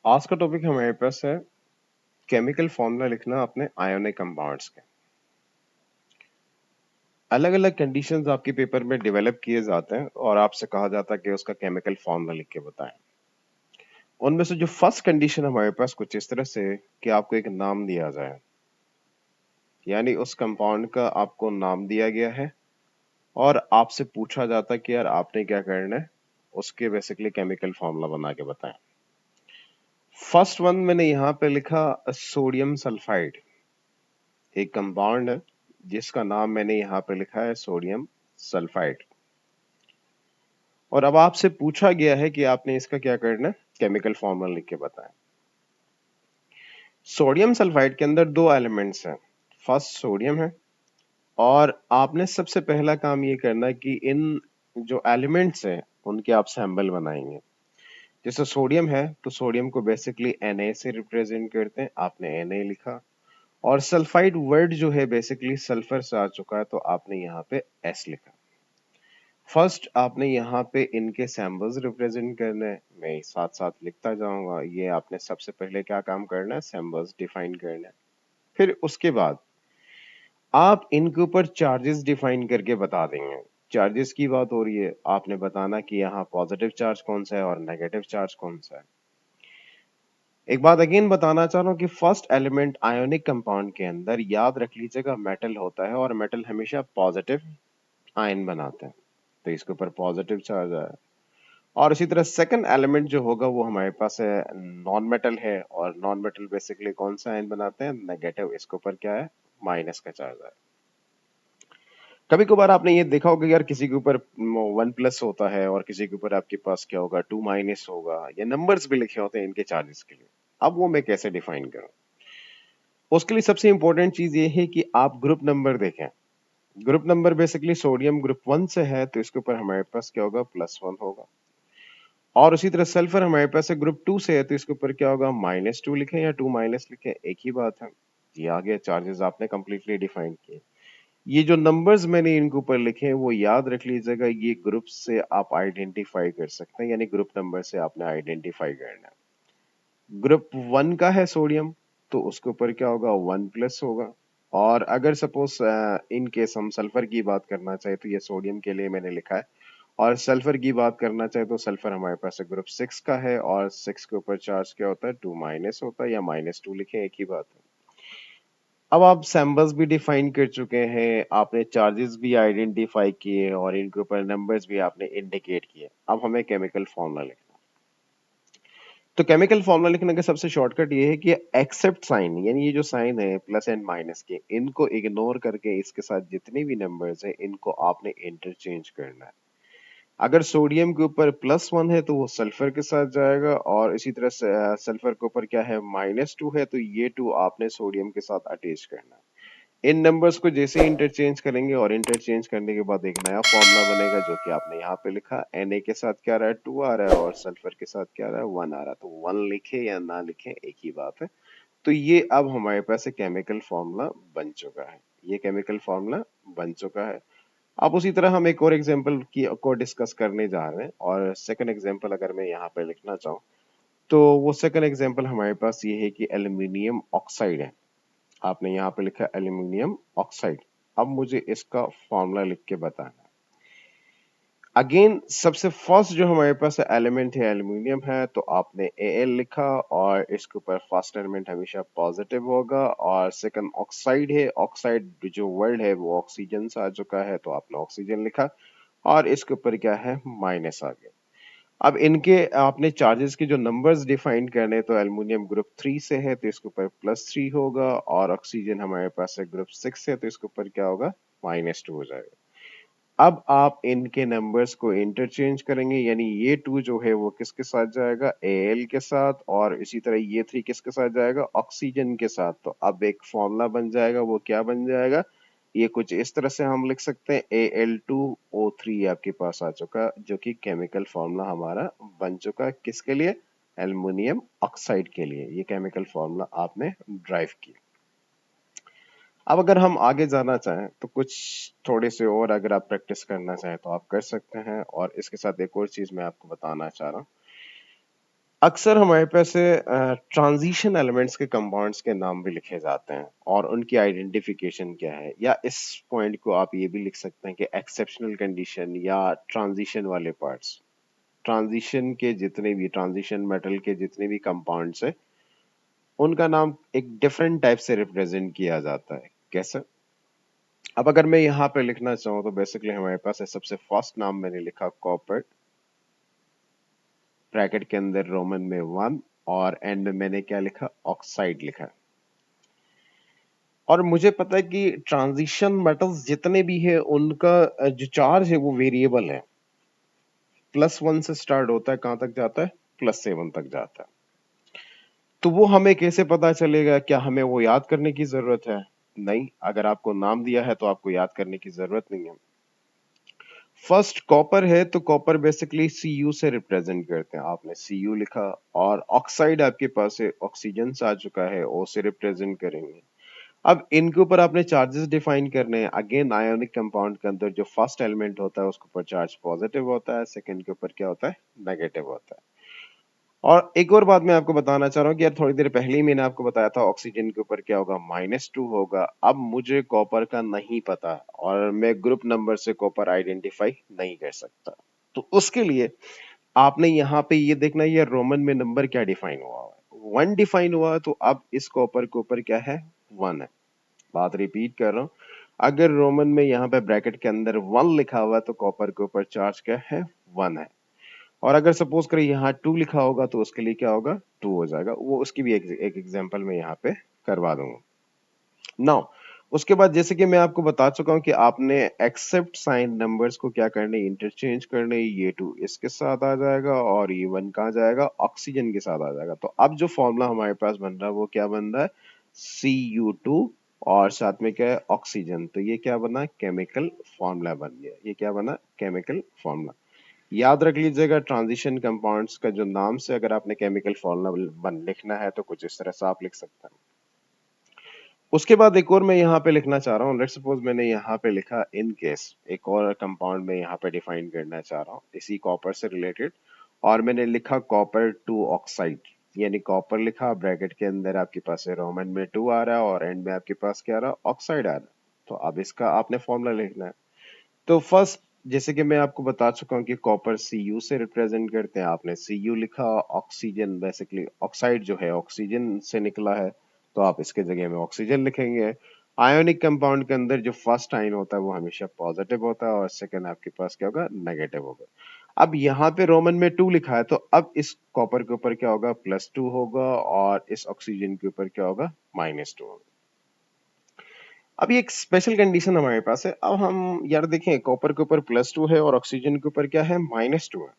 आज का टॉपिक हमारे पास है केमिकल फॉर्मूला लिखना अपने आयोनिक कंपाउंड्स के। अलग अलग कंडीशंस आपके पेपर में डेवलप किए जाते हैं और आपसे कहा जाता है कि उसका केमिकल फॉर्मूला लिख के बताएं। उनमें से जो फर्स्ट कंडीशन हमारे पास कुछ इस तरह से कि आपको एक नाम दिया जाए, यानी उस कंपाउंड का आपको नाम दिया गया है और आपसे पूछा जाता है कि यार आपने क्या करना है, उसके बेसिकली केमिकल फॉर्मूला बना के बताएं। फर्स्ट वन मैंने यहाँ पे लिखा सोडियम सल्फाइड, एक कंपाउंड है जिसका नाम मैंने यहाँ पे लिखा है सोडियम सल्फाइड। और अब आपसे पूछा गया है कि आपने इसका क्या करना है, केमिकल फॉर्मूला लिख के बताएं। सोडियम सल्फाइड के अंदर दो एलिमेंट्स हैं, फर्स्ट सोडियम है और आपने सबसे पहला काम ये करना है कि इन जो एलिमेंट्स हैं उनके आप सैंपल बनाएंगे। जैसे सोडियम है तो सोडियम को बेसिकली Na से रिप्रेजेंट करते हैं, आपने Na लिखा। और सल्फाइड वर्ड जो है बेसिकली सल्फर से आ चुका है तो आपने यहाँ पे S लिखा। फर्स्ट आपने यहाँ पे इनके सैम्पल्स रिप्रेजेंट करने हैं, मैं साथ साथ लिखता जाऊंगा। ये आपने सबसे पहले क्या काम करना है, सैम्पल्स डिफाइन करना है। फिर उसके बाद आप इनके ऊपर चार्जेस डिफाइन करके बता देंगे। चार्जेस की बात हो रही है, आपने बताना कि यहाँ पॉजिटिव चार्ज कौन सा है और नेगेटिव चार्ज कौन सा है। एक बात अगेन बताना चाह रहा हूँ कि फर्स्ट एलिमेंट आयोनिक कंपाउंड के अंदर याद रख लीजिएगा मेटल होता है और मेटल हमेशा पॉजिटिव आयन बनाते हैं, तो इसके ऊपर पॉजिटिव चार्ज आया। और इसी तरह सेकंड एलिमेंट जो होगा वो हमारे पास है नॉन मेटल है और नॉन मेटल बेसिकली कौन सा आयन बनाते हैं, नेगेटिव, इसके ऊपर क्या है, माइनस का चार्ज है। कभी कभार आपने ये देखा होगा कि यार किसी के ऊपर 1+ होता है और किसी के ऊपर आपके पास क्या होगा, 2- होगा, या नंबर्स भी लिखे होते हैं इनके चार्जेस के लिए। अब वो मैं कैसे डिफाइन करूं, उसके लिए सबसे इंपॉर्टेंट चीज ये है कि आप ग्रुप नंबर देखें। Group number basically sodium group 1 से है तो इसके ऊपर हमारे पास क्या होगा, +1 होगा। और उसी तरह सल्फर हमारे पास है ग्रुप 2 से है तो इसके ऊपर क्या होगा, -2 लिखें या 2- लिखें, एक ही बात है। ये आ गया, चार्जेस आपने कंप्लीटली डिफाइन किए। ये जो नंबर्स मैंने इनके ऊपर लिखे हैं वो याद रख लीजिएगा, ये ग्रुप से आप आइडेंटिफाई कर सकते हैं, यानी ग्रुप नंबर से आपने आइडेंटिफाई करना है। ग्रुप 1 का है सोडियम तो उसके ऊपर क्या होगा, 1+ होगा। और अगर सपोज इन केस हम सल्फर की बात करना चाहे तो ये सोडियम के लिए मैंने लिखा है, और सल्फर की बात करना चाहे तो सल्फर हमारे पास ग्रुप 6 का है और 6 के ऊपर चार्ज क्या होता है, 2- होता है, या -2 लिखें, एक ही बात है। अब आप सैम्पल्स भी डिफाइन कर चुके हैं, आपने चार्जेस भी आइडेंटिफाई किए और इनके ऊपर नंबर्स भी आपने इंडिकेट किए। अब हमें केमिकल फॉर्मूला लिखना। तो केमिकल फॉर्मूला लिखने का सबसे शॉर्टकट ये है कि एक्सेप्ट साइन, यानी ये जो साइन है प्लस एंड माइनस के, इनको इग्नोर करके इसके साथ जितने भी नंबर्स हैं इनको आपने इंटरचेंज करना है। अगर सोडियम के ऊपर +1 है तो वो सल्फर के साथ जाएगा, और इसी तरह से सल्फर के ऊपर क्या है, -2 है तो ये 2 आपने सोडियम के साथ अटैच करना है। इन नंबर्स को जैसे ही इंटरचेंज करेंगे और इंटरचेंज करने के बाद एक नया फॉर्मूला बनेगा जो कि आपने यहाँ पे लिखा, Na के साथ क्या आ रहा है, 2 आ रहा है, और सल्फर के साथ क्या आ रहा है, 1 आ रहा है। तो 1 लिखे या ना लिखे एक ही बात है। तो ये अब हमारे पास एक केमिकल फॉर्मूला बन चुका है, ये केमिकल फॉर्मूला बन चुका है। अब उसी तरह हम एक और एग्जांपल की को डिस्कस करने जा रहे हैं, और सेकंड एग्जांपल अगर मैं यहाँ पे लिखना चाहूँ तो वो सेकंड एग्जांपल हमारे पास ये है कि एल्यूमिनियम ऑक्साइड है। आपने यहाँ पे लिखा एल्यूमिनियम ऑक्साइड। अब मुझे इसका फॉर्मूला लिख के बताना है। अगेन सबसे फर्स्ट जो हमारे पास एलिमेंट है एल्यूमिनियम है तो आपने Al लिखा, और इसके ऊपर फर्स्ट एलिमेंट हमेशा पॉजिटिव होगा। और सेकंड ऑक्साइड है, ऑक्साइड जो वर्ड है वो ऑक्सीजन से आ चुका है तो आपने ऑक्सीजन लिखा, और इसके ऊपर क्या है, माइनस आ गया। अब इनके आपने चार्जेस के जो नंबर्स डिफाइन करने, तो एल्युमिनियम ग्रुप 3 से है तो इसके ऊपर +3 होगा, और ऑक्सीजन हमारे पास है ग्रुप 6 है तो इसके ऊपर क्या होगा, -2 हो जाएगा। अब आप इनके नंबर्स को इंटरचेंज करेंगे, यानी ये 2 जो है वो किसके साथ जाएगा, Al के साथ, और इसी तरह ये 3 किसके साथ जाएगा, ऑक्सीजन के साथ। तो अब एक फॉर्मूला बन जाएगा, वो क्या बन जाएगा, ये कुछ इस तरह से हम लिख सकते हैं, Al2O3 आपके पास आ चुका, जो कि केमिकल फॉर्मूला हमारा बन चुका है, किसके लिए, एल्युमिनियम ऑक्साइड के लिए। ये केमिकल फॉर्मूला आपने ड्राइव किया। अब अगर हम आगे जाना चाहें तो कुछ थोड़े से और अगर आप प्रैक्टिस करना चाहें तो आप कर सकते हैं, और इसके साथ एक और चीज मैं आपको बताना चाह रहा हूँ। अक्सर हमारे पास ट्रांजिशन एलिमेंट्स के कंपाउंड्स के नाम भी लिखे जाते हैं और उनकी आइडेंटिफिकेशन क्या है, या इस पॉइंट को आप ये भी लिख सकते हैं कि एक्सेप्शनल कंडीशन या ट्रांजिशन वाले पार्ट्स, ट्रांजिशन के जितने भी ट्रांजिशन मेटल के जितने भी कंपाउंड्स है उनका नाम एक डिफरेंट टाइप से रिप्रेजेंट किया जाता है। कैसे? अब अगर मैं यहाँ पे लिखना चाहूँ तो बेसिकली हमारे पास है, सबसे फर्स्ट नाम मैंने लिखा कॉपर, ब्रैकेट के अंदर रोमन में 1, और एंड में मैंने क्या लिखा, ऑक्साइड लिखा। और मुझे पता है कि ट्रांजिशन मेटल्स जितने भी है उनका जो चार्ज है वो वेरिएबल है, +1 से स्टार्ट होता है, कहां तक जाता है, +7 तक जाता है। तो वो हमें कैसे पता चलेगा? क्या हमें वो याद करने की जरूरत है? नहीं, अगर आपको नाम दिया है तो आपको याद करने की जरूरत नहीं है। फर्स्ट कॉपर है तो कॉपर बेसिकली Cu से रिप्रेजेंट करते हैं, आपने Cu लिखा, और ऑक्साइड आपके पास है, ऑक्सीजन से आ चुका है, O से रिप्रेजेंट करेंगे। अब इनके ऊपर आपने चार्जेस डिफाइन करने हैं। अगेन आयोनिक कंपाउंड के अंदर जो फर्स्ट एलिमेंट होता है उसके ऊपर चार्ज पॉजिटिव होता है, सेकंड के ऊपर क्या होता है, नेगेटिव होता है। और एक और बात मैं आपको बताना चाह रहा हूँ कि यार थोड़ी देर पहले ही मैंने आपको बताया था ऑक्सीजन के ऊपर क्या होगा, -2 होगा। अब मुझे कॉपर का नहीं पता और मैं ग्रुप नंबर से कॉपर आइडेंटिफाई नहीं कर सकता, तो उसके लिए आपने यहाँ पे ये देखना है ये रोमन में नंबर क्या डिफाइन हुआ है, 1 डिफाइन हुआ है, तो अब इस कॉपर के ऊपर क्या है, 1 है। बात रिपीट कर रहा हूँ, अगर रोमन में यहाँ पे ब्रैकेट के अंदर 1 लिखा हुआ है तो कॉपर के ऊपर चार्ज क्या है, 1 है। और अगर सपोज करें यहाँ 2 लिखा होगा तो उसके लिए क्या होगा, 2 हो जाएगा। वो उसकी भी एक एग्जांपल मैं यहाँ पे करवा दूंगा। नाउ उसके बाद जैसे कि मैं आपको बता चुका हूँ कि आपने एक्सेप्ट साइन नंबर्स को क्या करने, इंटरचेंज करने, ये 2 इसके साथ आ जाएगा और ये 1 कहाँ जाएगा, ऑक्सीजन के साथ आ जाएगा। तो अब जो फॉर्मूला हमारे पास बन रहा है वो क्या बन रहा है, Cu2 और साथ में क्या है, ऑक्सीजन। तो ये क्या बना, केमिकल फॉर्मूला बन गया। ये क्या बना, केमिकल फॉर्मूला। याद रख लीजिएगा ट्रांजिशन कंपाउंड्स का जो नाम से अगर आपने केमिकल फॉर्मूला लिखना है तो कुछ इस तरह से आप लिख सकते हैं। उसके बाद एक और मैं यहाँ पे लिखना चाह रहा हूँ, लेट्स सपोज मैंने यहाँ पे लिखा इन केस, एक और कंपाउंड में यहाँ पे डिफाइन करना चाह रहा हूँ इसी कॉपर से रिलेटेड, और मैंने लिखा कॉपर 2 ऑक्साइड, यानी कॉपर लिखा, ब्रैकेट के अंदर आपके पास है रोमन में 2 आ रहा है और एंड में आपके पास क्या आ रहा है, ऑक्साइड आ रहा है। तो अब इसका आपने फॉर्मूला लिखना है। तो फर्स्ट जैसे कि मैं आपको बता चुका हूँ कि कॉपर Cu से रिप्रेजेंट करते हैं, आपने Cu लिखा, ऑक्सीजन बेसिकली ऑक्साइड जो है ऑक्सीजन से निकला है तो आप इसके जगह में ऑक्सीजन लिखेंगे। आयोनिक कंपाउंड के अंदर जो फर्स्ट आयन होता है वो हमेशा पॉजिटिव होता है और सेकंड आपके पास क्या होगा, नेगेटिव होगा। अब यहाँ पे रोमन में 2 लिखा है तो अब इस कॉपर के ऊपर क्या होगा, +2 होगा और इस ऑक्सीजन के ऊपर क्या होगा, -2 होगा। अभी एक स्पेशल कंडीशन हमारे पास है। अब हम यार देखें, कॉपर के ऊपर +2 है और ऑक्सीजन के ऊपर क्या है, -2 है।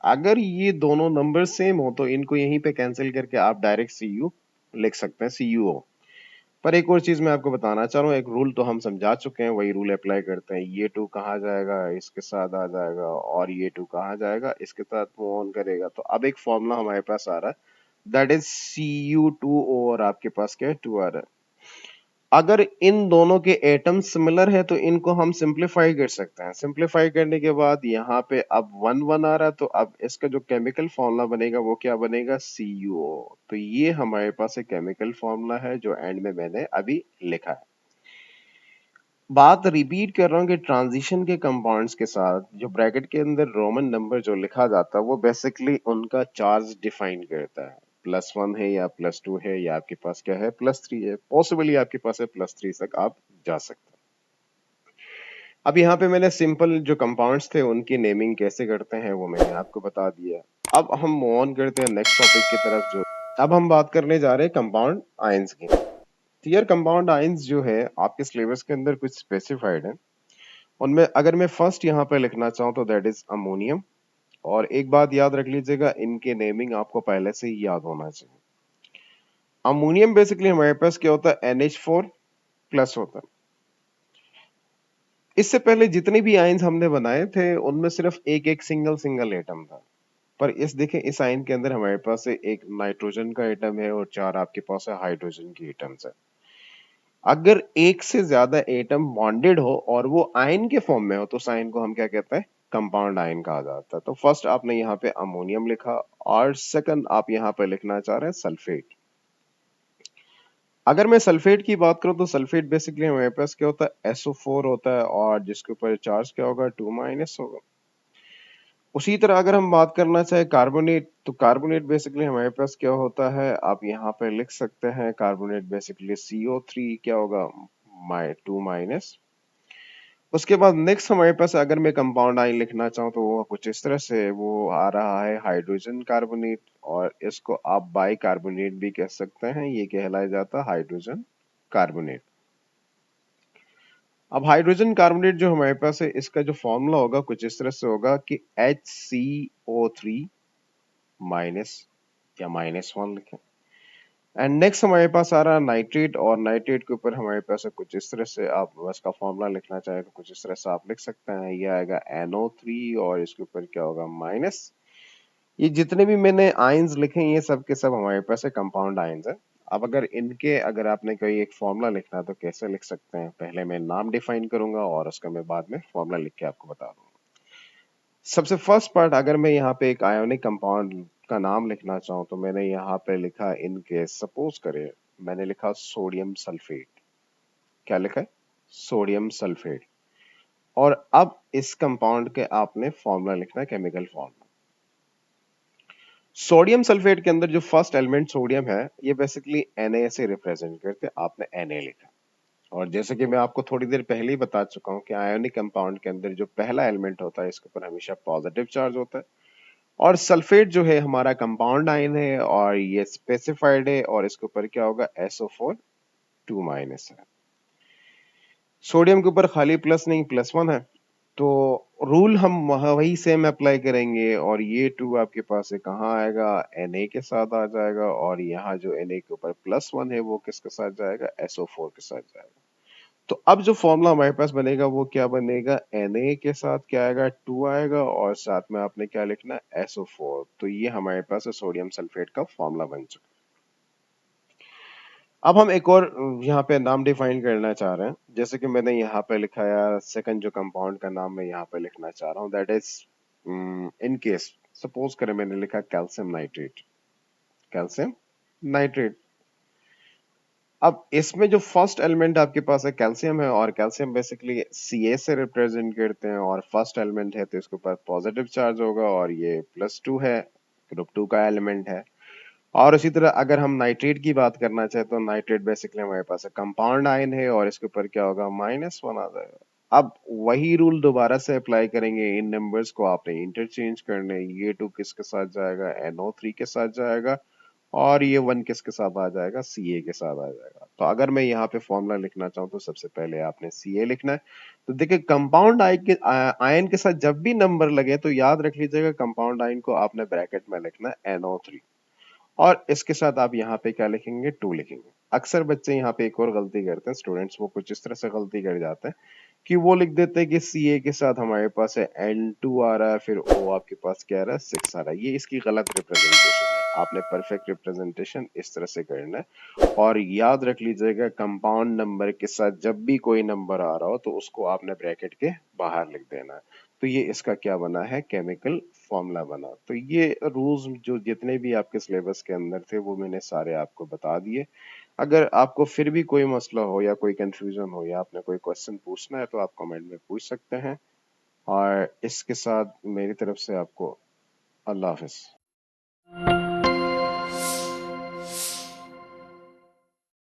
अगर ये दोनों नंबर सेम हो तो इनको यहीं पे कैंसिल करके आप डायरेक्ट Cu लिख सकते हैं, CuO। पर एक और चीज मैं आपको बताना चाह रहा हूँ, एक रूल तो हम समझा चुके हैं, वही रूल अप्लाई करते हैं। ये 2 कहाँ जाएगा, इसके साथ आ जाएगा, और ये 2 कहाँ जाएगा, इसके साथ मूव ऑन करेगा। तो अब एक फॉर्मूला हमारे पास आ रहा है, दैट इज Cu2O, और आपके पास क्या है, 2 आ रहा है। अगर इन दोनों के एटम सिमिलर है तो इनको हम सिंपलीफाई कर सकते हैं। सिंपलीफाई करने के बाद यहाँ पे अब 1 आ रहा है, तो अब इसका जो केमिकल फॉर्मूला बनेगा वो क्या बनेगा, CuO। तो ये हमारे पास एक केमिकल फॉर्मूला है जो एंड में मैंने अभी लिखा है। बात रिपीट कर रहा हूँ कि ट्रांजिशन के कंपाउंड्स के साथ जो ब्रैकेट के अंदर रोमन नंबर जो लिखा जाता है वो बेसिकली उनका चार्ज डिफाइन करता है। +1 है या +2 है या आपके पास क्या है, +3 है, पॉसिबली आपके पास है +3 तक आप जा सकते हैं। अब यहाँ पे मैंने सिंपल जो कंपाउंड्स थे उनकी नेमिंग कैसे करते हैं वो मैंने आपको बता दिया। अब हम मूव ऑन करते हैं नेक्स्ट टॉपिक की तरफ, जो अब हम बात करने जा रहे हैं कंपाउंड आयंस की। तो यार कंपाउंड आयंस जो है आपके सिलेबस के अंदर कुछ स्पेसिफाइड है, उनमें अगर मैं फर्स्ट यहाँ पे लिखना चाहूँ तो दैट इज अमोनियम। और एक बात याद रख लीजिएगा, इनके नेमिंग आपको पहले से ही याद होना चाहिए। अमोनियम बेसिकली हमारे पास क्या होता है, NH4 प्लस होता है। इससे पहले जितने भी आयन्स हमने बनाए थे उनमें सिर्फ एक एक सिंगल सिंगल एटम था, पर इस देखें इस आयन के अंदर हमारे पास एक नाइट्रोजन का एटम है और 4 आपके पास है हाइड्रोजन की एटम्स है। अगर एक से ज्यादा एटम बॉन्डेड हो और वो आयन के फॉर्म में हो तो उस आयन को हम क्या कहते हैं, कंपाउंड आयन कहा जाता है। तो फर्स्ट आपने यहाँ पे अमोनियम लिखा और सेकंड आप यहाँ पे लिखना चाह रहे हैं सल्फेट। अगर मैं सल्फेट की बात करूं तो सल्फेट बेसिकली हमारे पास क्या होता है, SO4 होता है और जिसके ऊपर चार्ज क्या होगा, 2- होगा। उसी तरह अगर हम बात करना चाहे कार्बोनेट, तो कार्बोनेट बेसिकली हमारे पास क्या होता है, आप यहाँ पे लिख सकते हैं कार्बोनेट बेसिकली CO3 क्या होगा, 2-। उसके बाद नेक्स्ट हमारे पास अगर मैं कंपाउंड आयन लिखना चाहूँ तो वो कुछ इस तरह से वो आ रहा है हाइड्रोजन कार्बोनेट, और इसको आप बाई कार्बोनेट भी कह सकते हैं, ये कहलाया जाता है हाइड्रोजन कार्बोनेट। अब हाइड्रोजन कार्बोनेट जो हमारे पास है इसका जो फॉर्मूला होगा कुछ इस तरह से होगा कि HCO3 माइनस या -1 लिखें। एंड नेक्स्ट हमारे पास आ रहा है नाइट्रेट, और नाइट्रेट के ऊपर हमारे पास है कुछ इस तरह से, आप इसका फॉर्मूला लिखना चाहे तो कुछ इस तरह से आप लिख सकते हैं, ये आएगा NO3 और इसके ऊपर क्या होगा, माइनस। ये जितने भी मैंने आयंस लिखे हैं ये सब के सब हमारे पास है कंपाउंड आयंस है। अब अगर आपने कोई एक फॉर्मूला लिखना है तो कैसे लिख सकते हैं, पहले मैं नाम डिफाइन करूंगा और उसका मैं बाद में फॉर्मूला लिख के आपको बता दूंगा। सबसे फर्स्ट पार्ट, अगर मैं यहाँ पे एक आयोनिक कंपाउंड का नाम लिखना चाहूँ तो मैंने यहाँ पे लिखा इनके, सपोज करें मैंने लिखा सोडियम सल्फेट। क्या लिखा है, सोडियम सल्फेट। और अब इस कंपाउंड के आपने फॉर्मूला लिखना है, केमिकल फॉर्मूला। सोडियम सल्फेट के अंदर जो फर्स्ट एलिमेंट सोडियम है ये बेसिकली Na से रिप्रेजेंट करते हैं, आपने Na लिखा। और जैसे कि मैं आपको थोड़ी देर पहले ही बता चुका हूँ कि आयोनिक कंपाउंड के अंदर जो पहला एलिमेंट होता है इसके ऊपर हमेशा पॉजिटिव चार्ज होता है। और सल्फेट जो है हमारा कंपाउंड आयन है और ये स्पेसिफाइड है, और इसके ऊपर क्या होगा, SO4 2- है। सोडियम के ऊपर खाली प्लस नहीं, +1 है, तो रूल हम वही सेम अप्लाई करेंगे, और ये 2 आपके पास है कहाँ आएगा, Na के साथ आ जाएगा, और यहाँ जो Na के ऊपर +1 है वो किसके साथ जाएगा, SO4 के साथ जाएगा। तो अब जो फॉर्मूला हमारे पास बनेगा वो क्या बनेगा, Na के साथ क्या आएगा, 2 आएगा, और साथ में आपने क्या लिखना है, SO4। तो ये हमारे पास सोडियम सल्फेट का फॉर्मूला बन चुका। अब हम एक और यहाँ पे नाम डिफाइन करना चाह रहे हैं, जैसे कि मैंने यहाँ पे लिखा है सेकंड जो कंपाउंड का नाम मैं यहाँ पे लिखना चाह रहा हूँ, that is in case suppose करें मैंने लिखा कैल्शियम नाइट्रेट। Calcium nitrate. अब इसमें जो फर्स्ट एलिमेंट आपके पास है कैल्शियम है, और कैल्शियम बेसिकली Ca से रिप्रेजेंट करते हैं, और फर्स्ट एलिमेंट है तो इसके ऊपर पॉजिटिव चार्ज होगा, और ये +2 है, ग्रुप 2 का एलिमेंट है। और इसी तरह अगर हम नाइट्रेट की बात करना चाहे तो नाइट्रेट बेसिकली हमारे पास कंपाउंड आयन है, और इसके ऊपर क्या होगा, -1 आ जाएगा। अब वही रूल दोबारा से अप्लाई करेंगे, इन नंबर्स को आपने इंटरचेंज करने, ये 2 किसके साथ जाएगा, NO3 के साथ जाएगा, और ये 1 किसके साथ आ जाएगा, Ca के साथ आ जाएगा। तो अगर मैं यहाँ पे फॉर्मूला लिखना चाहूँ तो सबसे पहले आपने Ca लिखना है। तो देखिए कंपाउंड आयन के साथ जब भी नंबर लगे तो याद रख लीजिएगा कंपाउंड आयन को आपने ब्रैकेट में लिखना है NO3, और इसके साथ आप यहाँ पे क्या लिखेंगे, 2 लिखेंगे। अक्सर बच्चे यहाँ पे एक और गलती करते हैं स्टूडेंट्स, वो कुछ इस तरह से गलती कर जाते हैं कि वो लिख देते हैं कि Ca के साथ हमारे पास है N2 आ रहा है, फिर O आपके पास क्या आ रहा है, 6 आ रहा है। ये इसकी गलत रिप्रेजेंटेशन है, आपने परफेक्ट रिप्रेजेंटेशन इस तरह से करना है। और याद रख लीजिएगा कंपाउंड नंबर के साथ जब भी कोई नंबर आ रहा हो तो उसको आपने ब्रैकेट के बाहर लिख देना है। तो ये इसका क्या बना है, केमिकल फॉर्मूला बना। तो ये रूल्स जो जितने भी आपके सिलेबस के अंदर थे वो मैंने सारे आपको बता दिए। अगर आपको फिर भी कोई मसला हो या कोई कंफ्यूजन हो या आपने कोई क्वेश्चन पूछना है तो आप कमेंट में पूछ सकते हैं। और इसके साथ मेरी तरफ से आपको अल्लाह हाफिज।